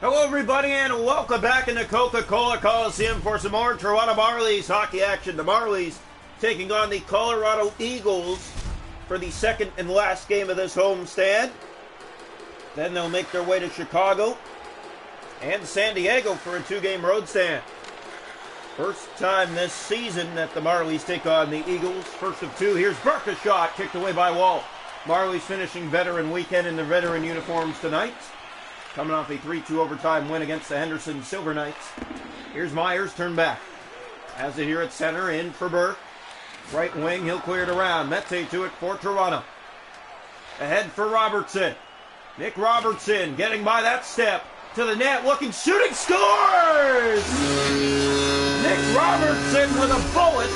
Hello everybody and welcome back into Coca-Cola Coliseum for some more Toronto Marlies hockey action. The Marlies taking on the Colorado Eagles for the second and last game of this homestand. Then they'll make their way to Chicago and San Diego for a two-game road stand. First time this season that the Marlies take on the Eagles. First of two. Here's Burke, a shot kicked away by Wall. Marlies finishing veteran weekend in their veteran uniforms tonight, coming off a 3-2 overtime win against the Henderson Silver Knights. Here's Myers, turned back. Has it here at center, in for Burke. Right wing, he'll clear it around. Mete to it for Toronto. Ahead for Robertson. Nick Robertson getting by that step. To the net, looking, shooting, scores! Nick Robertson with a bullet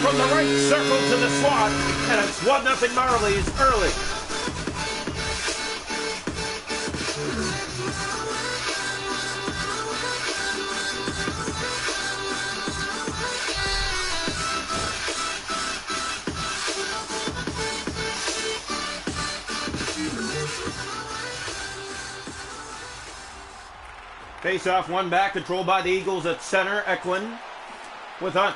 from the right circle to the slot. And it's 1-0 Marlies early. Face-off, one back, controlled by the Eagles at center. Eklund with Hunt.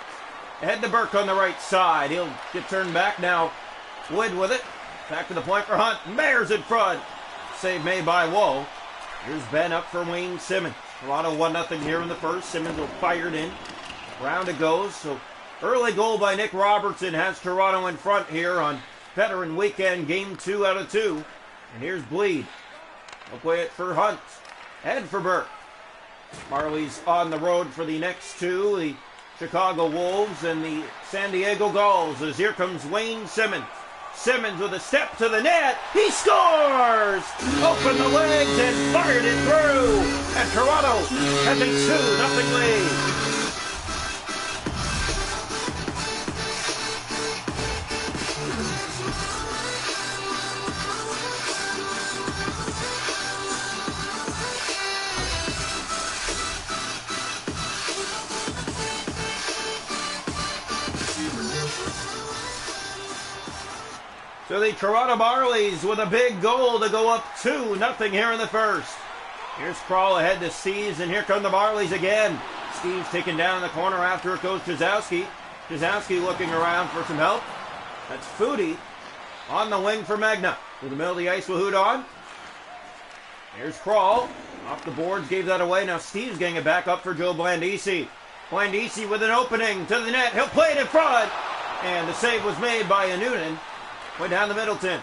Ahead to Burke on the right side. He'll get turned back now. Wood with it. Back to the point for Hunt. Mayers in front. Save made by Wall. Here's Ben up for Wayne Simmons. Toronto 1-0 here in the first. Simmons will fire it in. Round it goes. So early goal by Nick Robertson has Toronto in front here on veteran weekend, game 2 out of 2. And here's Bleed. He'll play it for Hunt. Head for Burke. Marlies on the road for the next two, the Chicago Wolves and the San Diego Gulls, as here comes Wayne Simmons. Simmons with a step to the net. He scores! Opened the legs and fired it through. And Toronto has a 2-0 lead. So the Toronto Marlies with a big goal to go up 2-0 here in the first. Here's Kroll ahead to Steves, and here come the Marlies again. Steves taken down in the corner after it goes Jazowski. Jazowski looking around for some help. That's Foodie on the wing for Magna. To the middle of the ice with Hudon. Here's Kroll. Off the boards, gave that away. Now Steves getting it back up for Joe Blandisi. Blandisi with an opening to the net. He'll play it in front. And the save was made by Noonan. Way down to Middleton.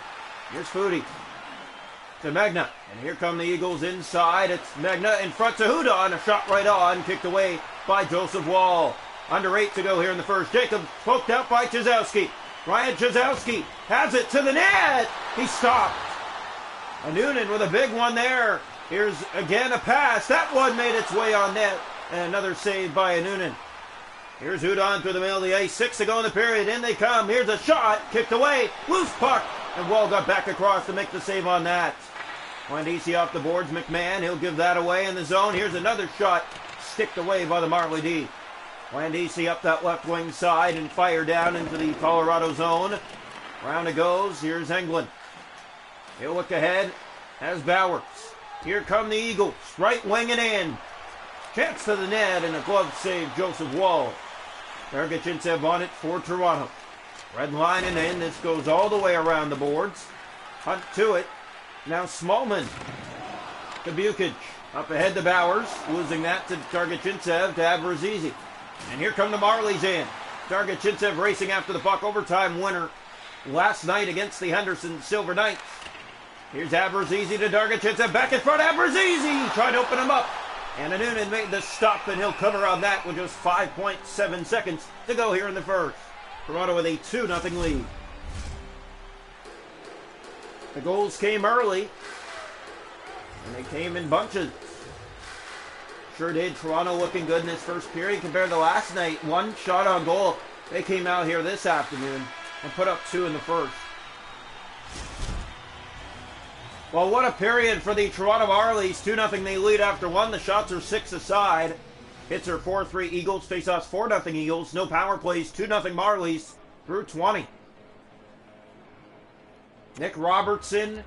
Here's Foodie to Magna. And here come the Eagles inside. It's Magna in front to Hudon. A shot right on. Kicked away by Joseph Wall. Under 8 to go here in the first. Jacob poked out by Jazowski. Ryan Jazowski has it to the net. He stopped. Noonan with a big one there. Here's again a pass. That one made its way on net. And another save by Noonan. Here's Hudon through the middle of the ice. 6 to go in the period. In they come. Here's a shot. Kicked away. Loose puck. And Wall got back across to make the save on that. Blandisi off the boards. McMahon. He'll give that away in the zone. Here's another shot. Sticked away by the Marley D. Blandisi up that left wing side and fire down into the Colorado zone. Round it goes. Here's Englund. He'll look ahead. Has Bowers. Here come the Eagles. Right wing and in. Chance to the net and a glove save, Joseph Wall. Dargachintsev on it for Toronto. Red line and in. This goes all the way around the boards. Hunt to it. Now Smallman to Bukic. Up ahead to Bowers. Losing that to Dargachintsev to Abruzzese. And here come the Marlies in. Dargachintsev racing after the puck. Overtime winner last night against the Henderson Silver Knights. Here's Abruzzese to Dargachintsev. Back in front. Abruzzese trying to open him up. And Noonan made the stop, and he'll cover on that with just 5.7 seconds to go here in the first. Toronto with a 2-0 lead. The goals came early, and they came in bunches. Sure did. Toronto looking good in this first period compared to last night. One shot on goal. They came out here this afternoon and put up 2 in the first. Well, what a period for the Toronto Marlies. 2-0 they lead after 1. The shots are 6 aside. Hits are 4-3 Eagles. Faceoffs 4-0 Eagles. No power plays. 2-0 Marlies through 20. Nick Robertson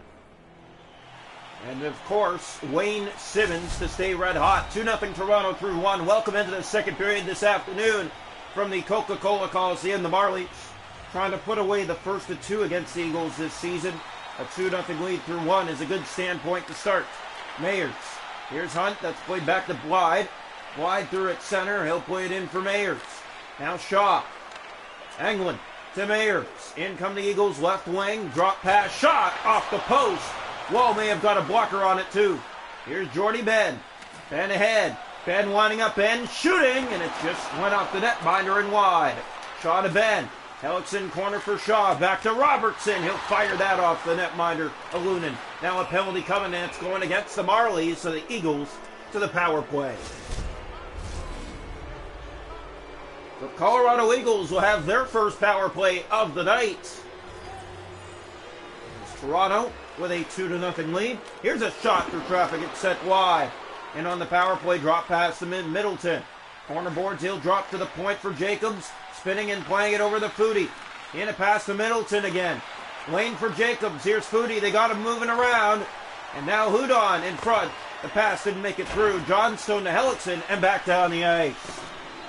And, of course, Wayne Simmons to stay red hot. 2-0 Toronto through one. Welcome into the second period this afternoon from the Coca-Cola Coliseum. The Marlies trying to put away the first of two against the Eagles this season. A 2-0 lead through one is a good standpoint to start. Mayers. Here's Hunt. That's played back to Blythe. Blythe through at center. He'll play it in for Mayers. Now Shaw. Englund to Mayers. In come the Eagles, left wing. Drop pass. Shot off the post. Wall may have got a blocker on it too. Here's Jordy Ben. Ben ahead. Ben winding up Ben. Shooting. And it just went off the netminder and wide. Shaw to Ben. Hellickson corner for Shaw. Back to Robertson. He'll fire that off the netminder. Alunin. Now a penalty coming, and it's going against the Marlies. So the Eagles to the power play. The Colorado Eagles will have their first power play of the night. It's Toronto with a 2-0 lead. Here's a shot through traffic. It's set wide. And on the power play, drop past the mid Middleton. Corner boards, he'll drop to the point for Jacobs. Spinning and playing it over the Foudy. In a pass to Middleton again. Lane for Jacobs. Here's Foudy. They got him moving around. And now Hudon in front. The pass didn't make it through. Johnstone to Hellickson and back down the ice.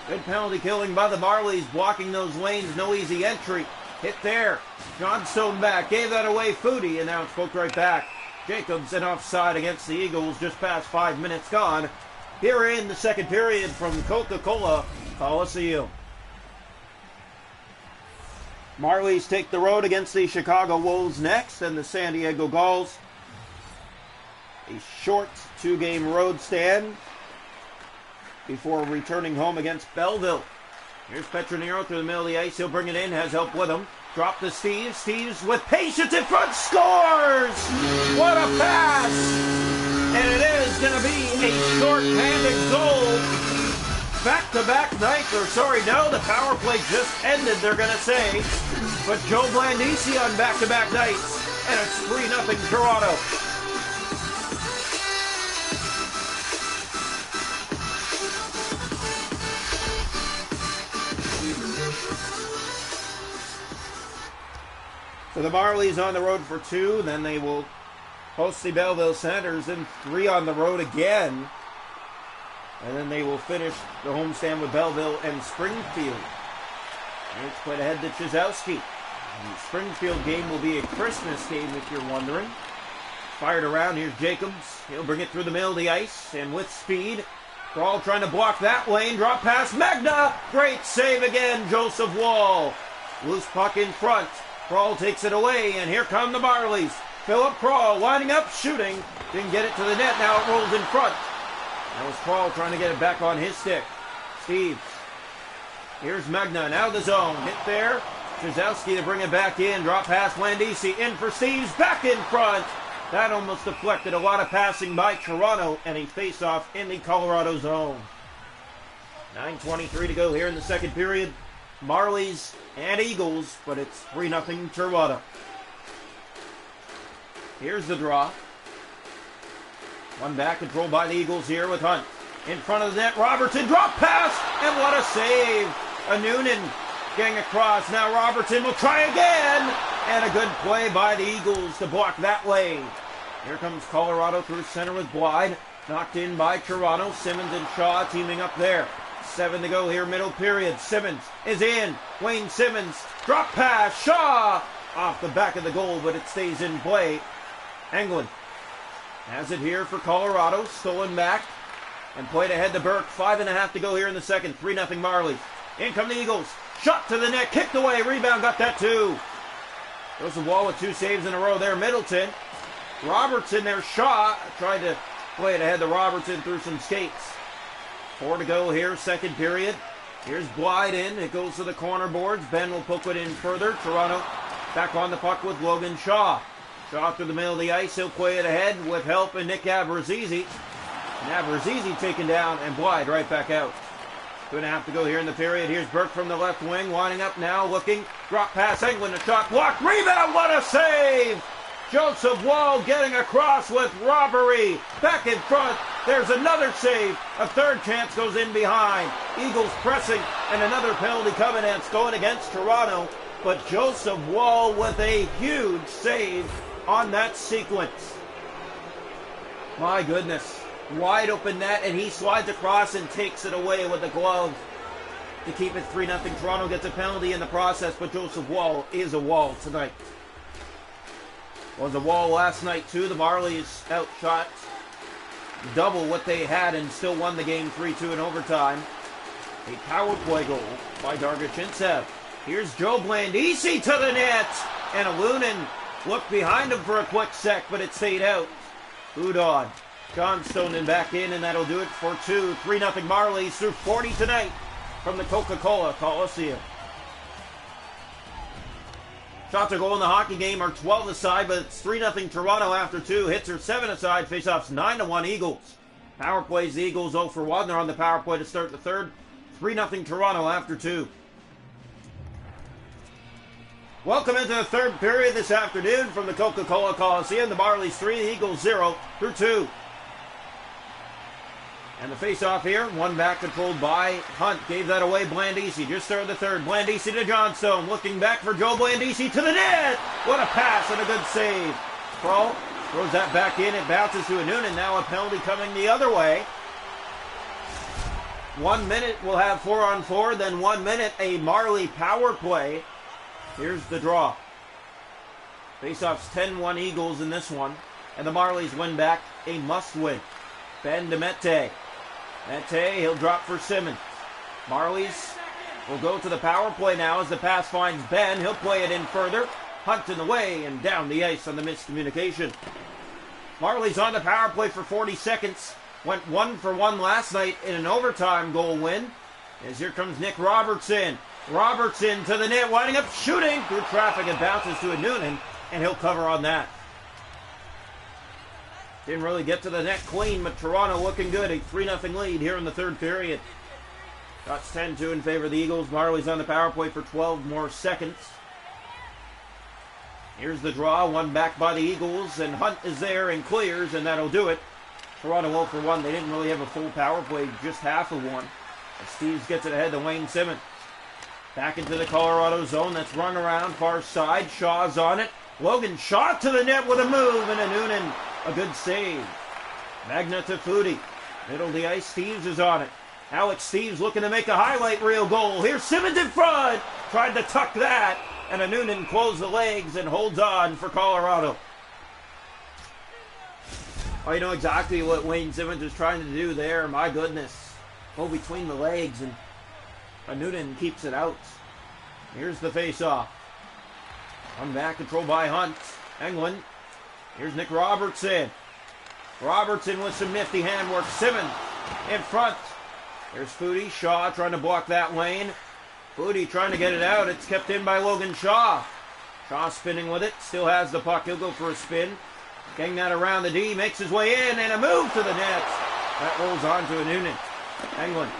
Good penalty killing by the Marlies. Blocking those lanes. No easy entry. Hit there. Johnstone back. Gave that away. Foudy. And now it's poked right back. Jacobs in offside against the Eagles. Just past 5 minutes gone. Here in the second period from Coca-Cola Coliseum. Marlies take the road against the Chicago Wolves next, and the San Diego Gulls. A short 2-game road stand before returning home against Belleville. Here's Petronero through the middle of the ice. He'll bring it in, has help with him. Drop to Steve. Steve's with patience in front, scores! What a pass! And it is going to be a short-handed goal. Back-to-back nights, or sorry, no, the power play just ended, they're going to say. But Joe Blandisi on back-to-back nights, and it's 3-0 Toronto. So the Marlies on the road for 2, then they will host the Belleville Senators, and 3 on the road again. And then they will finish the homestand with Belleville and Springfield. And it's played ahead to Chizowski. The Springfield game will be a Christmas game, if you're wondering. Fired around. Here's Jacobs. He'll bring it through the middle of the ice. And with speed. Thrall trying to block that lane. Drop pass. Magna. Great save again. Joseph Wall. Loose puck in front. Thrall takes it away. And here come the Marlies. Philip Krall lining up, shooting. Didn't get it to the net. Now it rolls in front. That was Krall trying to get it back on his stick. Steves. Here's Magna. Now the zone. Hit there. Chizowski to bring it back in. Drop pass Blandisi. In for Steves. Back in front. That almost deflected a lot of passing by Toronto. And a face-off in the Colorado zone. 9:23 to go here in the second period. Marlies and Eagles. But it's 3-0 Toronto. Here's the draw. One back, controlled by the Eagles here with Hunt. In front of the net, Robertson, drop pass, and what a save. A Noonan getting across. Now Robertson will try again. And a good play by the Eagles to block that lane. Here comes Colorado through center with Blythe. Knocked in by Toronto. Simmons and Shaw teaming up there. 7 to go here, middle period. Simmons is in. Wayne Simmons, drop pass. Shaw off the back of the goal, but it stays in play. Englund has it here for Colorado. Stolen back and played ahead to Burke. 5.5 to go here in the second. 3-0 Marlies. In come the Eagles. Shot to the net. Kicked away. Rebound. Got that too. Goes the Wall with 2 saves in a row there. Middleton. Robertson there. Shaw tried to play it ahead to Robertson through some skates. 4 to go here. Second period. Here's Blythe in. It goes to the corner boards. Ben will poke it in further. Toronto back on the puck with Logan Shaw. Shaw through the middle of the ice. He'll play it ahead with help and Nick Abruzzese. And Abruzzese taken down and Blythe right back out. 2.5 to go here in the period. Here's Burke from the left wing. Lining up now. Looking. Drop pass. Englund. A shot blocked. Rebound. What a save. Joseph Wall getting across with robbery. Back in front. There's another save. A third chance goes in behind. Eagles pressing. And another penalty coming, and it's going against Toronto. But Joseph Wall with a huge save on that sequence. My goodness. Wide open net, and he slides across and takes it away with the glove to keep it 3-0. Toronto gets a penalty in the process, but Joseph Woll is a Wall tonight. Was a Wall last night too. The Marlies outshot double what they had and still won the game 3-2 in overtime. A power play goal by Dargachintsev. Here's Joe Blandisi to the net, and Alunin looked behind him for a quick sec, but it stayed out. Udon, Johnstone and back in, and that'll do it for 2. 3-0 Marlies through 40 tonight from the Coca-Cola Coliseum. Shots a goal in the hockey game are 12 aside, but it's 3-0 Toronto after 2. Hits are 7 aside, faceoffs 9-1 Eagles. Power plays, the Eagles 0 for 1. They're on the power play to start the third. 3-0 Toronto after 2. Welcome into the third period this afternoon from the Coca-Cola Coliseum. The Marlies 3, the Eagles 0 through 2. And the face-off here, one back controlled by Hunt. Gave that away, Blandisi. Just started the third. Blandisi to Johnstone. Looking back for Joe Blandisi to the net. What a pass and a good save. Kroll throws that back in. It bounces to a Noonan. Now a penalty coming the other way. 1 minute, we'll have 4-on-4. Then 1 minute, a Marley power play. Here's the draw. Face-offs 10-1 Eagles in this one. And the Marlies win back a must-win. Ben DeMette. Mete, he'll drop for Simmons. Marlies will go to the power play now as the pass finds Ben. He'll play it in further. Hunt in the way and down the ice on the miscommunication. Marlies on the power play for 40 seconds. Went 1 for 1 last night in an overtime goal win. As here comes Nick Robertson. Robertson to the net, winding up shooting through traffic and bounces to a Noonan, and he'll cover on that. Didn't really get to the net clean, but Toronto looking good. A 3-0 lead here in the third period. Shots 10-2 in favor of the Eagles. Marlies on the power play for 12 more seconds. Here's the draw. One back by the Eagles, and Hunt is there and clears, and that'll do it. Toronto 0 for 1. They didn't really have a full power play, just half of one. As Steves gets it ahead to Wayne Simmons. Back into the Colorado zone. That's run around far side. Shaw's on it. Logan Shaw to the net with a move, and a Noonan. A good save. Magna to Foodie. Middle of the ice, Steves is on it. Alex Steves looking to make a highlight reel goal. Here's Simmons in front. Tried to tuck that. And a Noonan closed the legs and holds on for Colorado. Oh, you know exactly what Wayne Simmons is trying to do there. My goodness. Go between the legs, and a Noonan keeps it out. Here's the face-off. One back, controlled by Hunt. Englund. Here's Nick Robertson. Robertson with some nifty handwork. Simmons in front. There's Foodie. Shaw trying to block that lane. Foodie trying to get it out. It's kept in by Logan Shaw. Shaw spinning with it. Still has the puck. He'll go for a spin. Getting that around the D. Makes his way in, and a move to the net. That rolls on to a Noonan. Englund.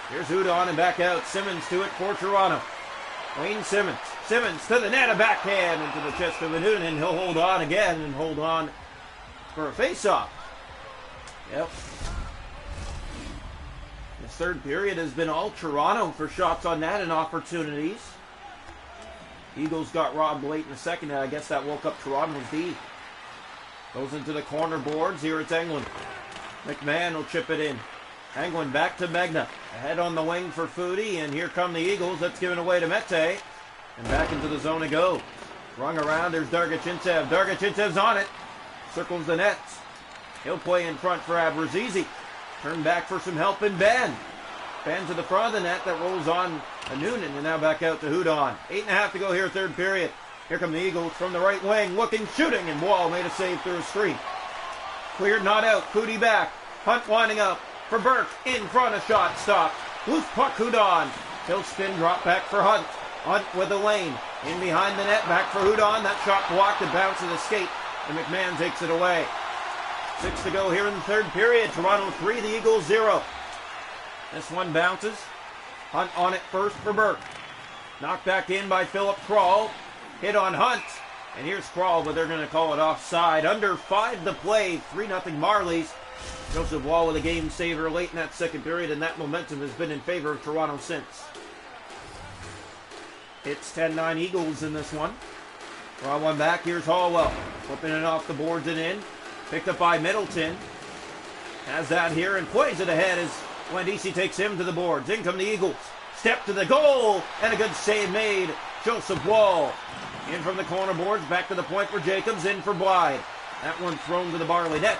Here's Udon and back out. Simmons to it for Toronto. Wayne Simmons. Simmons to the net, a backhand into the chest of a Noonan. He'll hold on again and hold on for a face-off. Yep. This third period has been all Toronto for shots on net and opportunities. Eagles got robbed late in the second, and I guess that woke up Toronto's D. Goes into the corner boards. Here it's Englund. McMahon will chip it in. Englund back to Megna. Ahead on the wing for Foodie, and here come the Eagles. That's given away to Mete. And back into the zone it goes. Rung around, there's Dargachintsev. Dargachintsev's on it. Circles the nets. He'll play in front for Abrazizi. Turn back for some help in Ben. Ben to the front of the net. That rolls on a Noonan, and now back out to Hudon. 8.5 to go here, third period. Here come the Eagles from the right wing. Looking, shooting, and Wall made a save through a screen. Cleared, not out. Foodie back. Hunt winding up for Burke. In front, a shot stopped. Loose puck, Hudon. He'll spin, drop back for Hunt. Hunt with the lane. In behind the net, back for Hudon. That shot blocked, and bounces the skate, and McMahon takes it away. 6 to go here in the third period. Toronto 3, the Eagles 0. This one bounces. Hunt on it first for Burke. Knocked back in by Philip Kroll. Hit on Hunt. And here's Kroll, but they're going to call it offside. Under 5 to play. 3-0 Marlies. Joseph Wall with a game saver late in that second period, and that momentum has been in favor of Toronto since. It's 10-9 Eagles in this one. Draw one back. Here's Hallwell. Flipping it off the boards and in. Picked up by Middleton. Has that here and plays it ahead as Landisi takes him to the boards. In come the Eagles. Step to the goal, and a good save made. Joseph Wall. In from the corner boards, back to the point for Jacobs, in for Blythe. That one thrown to the Marley net.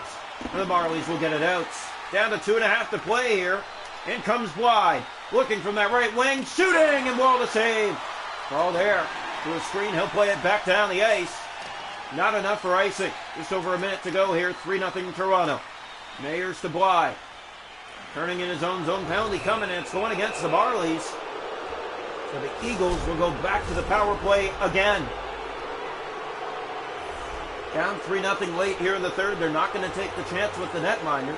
The Marlies will get it out. Down to 2.5 to play here. In comes Blythe. Looking from that right wing, shooting, and Wall to save. All there. To a screen, he'll play it back down the ice. Not enough for icing. Just over a minute to go here. 3-0 Toronto. Mayers to Blythe. Turning in his own zone penalty coming, and it's going against the Marlies. So the Eagles will go back to the power play again. Down 3-0 late here in the third. They're not going to take the chance with the netminder.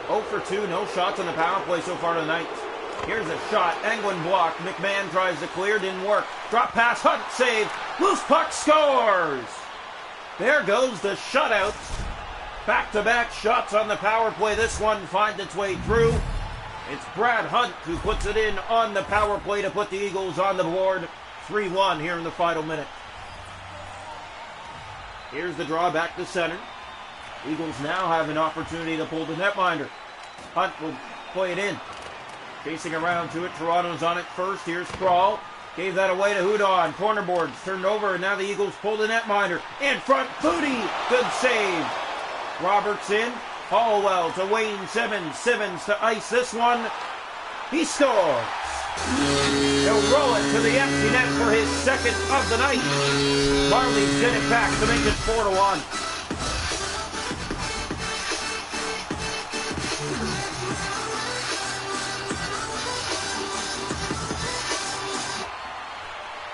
0 for 2, no shots on the power play so far tonight. Here's a shot, Englund blocked. McMahon tries to clear, didn't work. Drop pass, Hunt save. Loose puck scores. There goes the shutout. Back-to-back shots on the power play. This one finds its way through. It's Brad Hunt who puts it in on the power play to put the Eagles on the board. 3-1 here in the final minute. Here's the draw back to center. Eagles now have an opportunity to pull the netminder. Hunt will play it in. Chasing around to it. Toronto's on it first. Here's Kroll. Gave that away to Hudon. Corner boards turned over, and now the Eagles pull the netminder. In front, Foodie. Good save. Roberts in. Hallwell to Wayne Simmons. Simmons to ice this one. He scores. He'll roll it to the empty net for his second of the night. Marlies get it back to make it 4-1.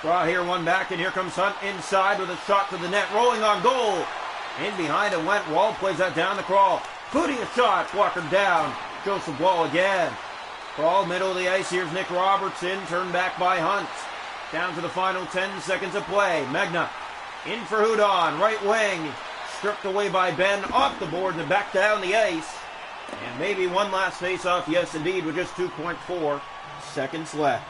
Draw here, one back, and here comes Hunt inside with a shot to the net. Rolling on goal. In behind it went. Wall plays that down the Crawl. Putting a shot. Walker down. Joseph Wall again. Crawl, middle of the ice. Here's Nick Robertson. Turned back by Hunt. Down to the final 10 seconds of play. Megna in for Hudon. Right wing. Stripped away by Ben. Off the board and back down the ice. And maybe one last face-off. Yes, indeed, with just 2.4 seconds left.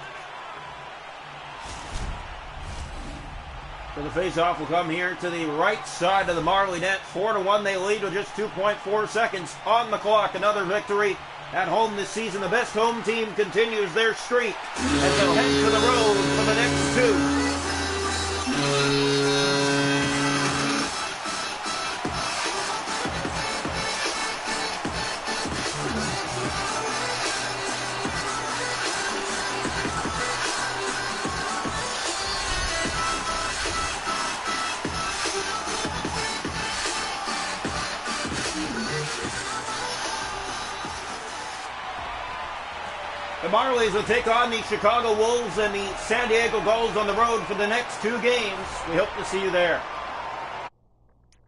So the face-off will come here to the right side of the Marley net. 4-1 they lead with just 2.4 seconds on the clock. Another victory at home this season. The best home team continues their streak as they'll head to the road for the next two. The Marlies will take on the Chicago Wolves and the San Diego Gulls on the road for the next two games. We hope to see you there.